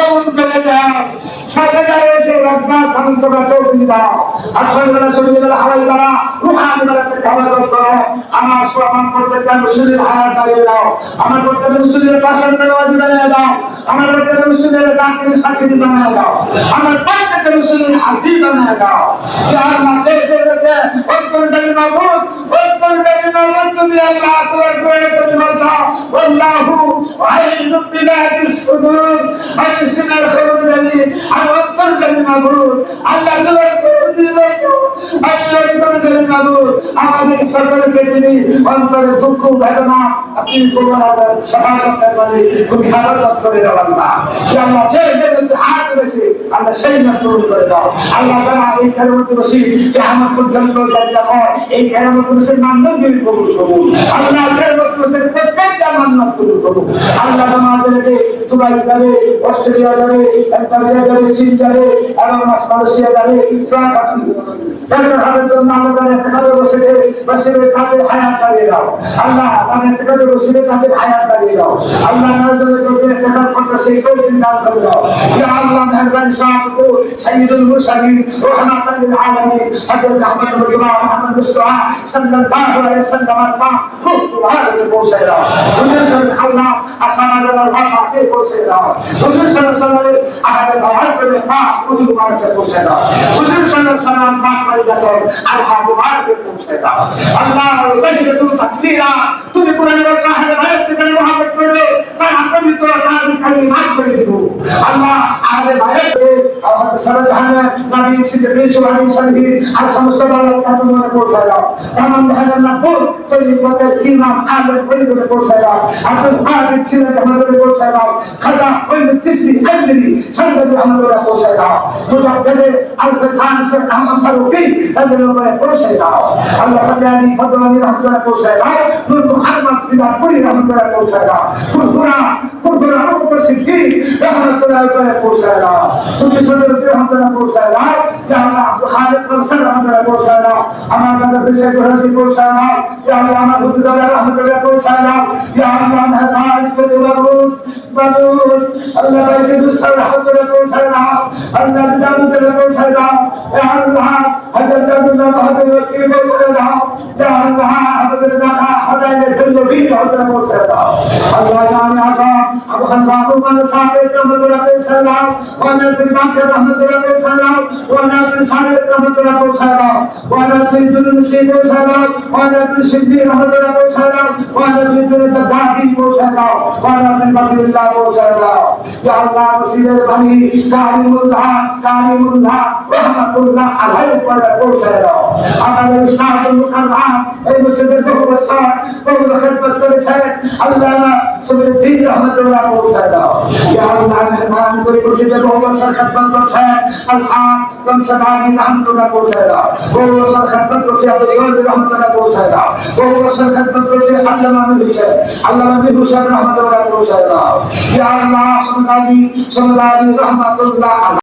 কবুল করে দাও। সরকারে এসে রাখবার ধ্বংসটা তৌফিক দাও। আর সরকারে শরীরের হাওয়াই দ্বারা রুহানি দ্বারা খাবার করো। আমার সমান প্রত্যেকটা মুসলিমের হায়াত দাঁড়িয়ে দাও। আমার প্রত্যেকটা মুসলিমের পাশের দেওয়াজি বানিয়ে দাও। আমার প্রত্যেকটা মুসলিমের চাকরির সাকিরি বানিয়ে দাও। আমার প্রত্যেকটা মুসলিমের হাসি বানিয়ে দাও। যার মাঝে রয়েছে অত্যন্তকারী মাবুদ, অত্যন্তকারী মাবুদ তুমি আল্লাহ তোমার করে তুমি বলছো আল্লাহু আইনু বিলাদিস সুদূর আমি সিনার খবর জানি। আর অত্যন্তকারী মাবুদ আল্লাহ তোমার করে তুমি বলছো আল্লাহ অত্যন্তকারী মাবুদ আমাদের সকলকে তুমি অন্তরে দুঃখ বেদনা আপনি তোমার সহায়তা করে তুমি হেফাজত করে দাও আল্লাহ। আল্লাহ যে যেহেতু হাত করেছে আল্লাহ সেই না পূরণ করে দাও আল্লাহ। তারা এই খেলামত বসি যে আমার পর্যন্ত এই খেলামত বসে মান্যত দিয়ে কবুল করুন আল্লাহ। খেলামত বসে প্রত্যেকটা মান্যত কবুল করুন আল্লাহ। আমাদেরকে দুবাই যাবে, অস্ট্রেলিয়া যাবে, আমেরিকা যাবে, চীন যাবে এবং মালয়েশিয়া যাবে, তাদের হায়াত দাঁড়িয়ে দাও আল্লাহ। তাদের বসে তাদের হায়াত দাঁড়িয়ে দাও আল্লাহ। সেই তৌফিক দান করে দাও ইয়া আল্লাহ। মেহেরবানি সাহাবু সাইয়্যিদুল মুরসালিন রাহমাতাল লিল আলামিন হযরত আহমদ মুজতবা মুহাম্মদ মুস্তাফা সাল্লাল্লাহু আলাইহি ওয়াসাল্লামের পাক রূহকে পৌঁছে দাও। হুজুর সাল্লাল্লাহু আল্লাহ আসমানের পাকে পৌঁছে দাও। হুজুর সাল্লাল্লাহু আলাইহি ওয়াসাল্লামের আহলে বাইত করে পাক রূহকে পৌঁছে দাও। হুজুর সাল্লাল্লাহু আলাইহি ওয়াসাল্লাম পাক পরিজাতন আল্লাহ মুবারকে পৌঁছে দাও আল্লাহ। তাহিয়াতুল তাকবীরা তুমি কোরআনের আহলে বাইত থেকে মুহাম্মদ করবে তার পবিত্র তারিখ আমি মাফ করে দেব আল্লাহ। আহলে বাইত আমাদের সারা জাহানে নবী সিদ্দিক সুবহানী সালিহিন আর সমস্ত মালায়েকা তোমার পৌঁছে দাও। তামাম জাহানের নবুর তরিকতের ইমাম আহলে পরিবারে পৌঁছে দাও। আব্দুল কাদের জিলানী আমাদের পৌঁছে দাও। খাজা ওয়াইল চিশতি আলমিরি সাইয়্যিদ আমাদের পৌঁছে দাও। মুজাদ্দিদ আল ফসান শেখ আহমদ ফারুকী তাদের উপরে পৌঁছে দাও আল্লাহ। ফাজালি ফদলানি রহমাতুল্লাহ পৌঁছে দাও। নূর মুহাম্মদ বিদাপুরি রহমাতুল্লাহ পৌঁছে দাও। ফুরফুরা আবু সিদ্দিক রহমাতুল্লাহ উপরে পৌঁছে দাও। সুফি সদরতি রহমাতুল্লাহ পৌঁছে দাও ইয়া আল্লাহ। আব্দুল খালিক রহমান রহমাতুল্লাহ পৌঁছে দাও। আমার দাদা বিশেষ রহমতি পৌঁছে দাও ইয়া আল্লাহ। আমার হুজুর দাদা রহমাতুল্লাহ পৌঁছে দাও ইয়া আল্লাহ। মেহেরবানি করে মাবুদ আল্লাহ। বাইরে মুস্তাফা রহমাতুল্লাহ পৌঁছে দাও আল্লাহ। জামিদুল্লাহ পৌঁছে দাও ইয়া আল্লাহ। হযরত আব্দুল্লাহ বাহাদুর ওয়াকি পৌঁছে দাও ইয়া আল্লাহ। আমাদের দেখা হদায়ের জন্য বীর হযরত পৌঁছে দাও আল্লাহ। জানি আকা আবু হানিফা মালিক সাহেব রহমাতুল্লাহ পৌঁছে দাও। ওয়ানাতুল বাদশাহ রহমাতুল্লাহ পৌঁছে দাও। ওয়ানাতুল সাহেব রহমাতুল্লাহ পৌঁছে দাও। ওয়ানাতুল জুলুসি পৌঁছে দাও। ওয়ানাতুল সিদ্দিক রহমাতুল্লাহ পৌঁছে দাও। ওয়ানাতুল দাদি পৌঁছে দাও। ওয়ানাতুল বাকিল্লাহ পৌঁছে দাও ইয়া আল্লাহ। মসজিদের বাণী কারিমুল্লাহ রহমাতুল্লাহ আলাইহি পৌঁছে দাও। আমাদের ইসলামের মুকাররম এই মসজিদের বহু বছর বহু খিদমত করেছে আল্লাহ। সুবহানাল্লাহ রহমাতুল্লাহ পৌঁছে দাও ইয়া আল্লাহ। মেহরবানি করে মসজিদের বহু বছর খিদমত করছে আল্লাহ। বংশধারী রহমাতুল্লাহ পৌঁছে দাও। বহু বছর খিদমত করছে আব্দুল ওয়াদুদ রহমাতুল্লাহ পৌঁছে দাও। বহু বছর খিদমত করছে আল্লামা নবী হুসাইন রহমাতুল্লাহ পৌঁছে দাও ইয়া আল্লাহ। সুবহানাল্লাহ রহমাতুল্লাহ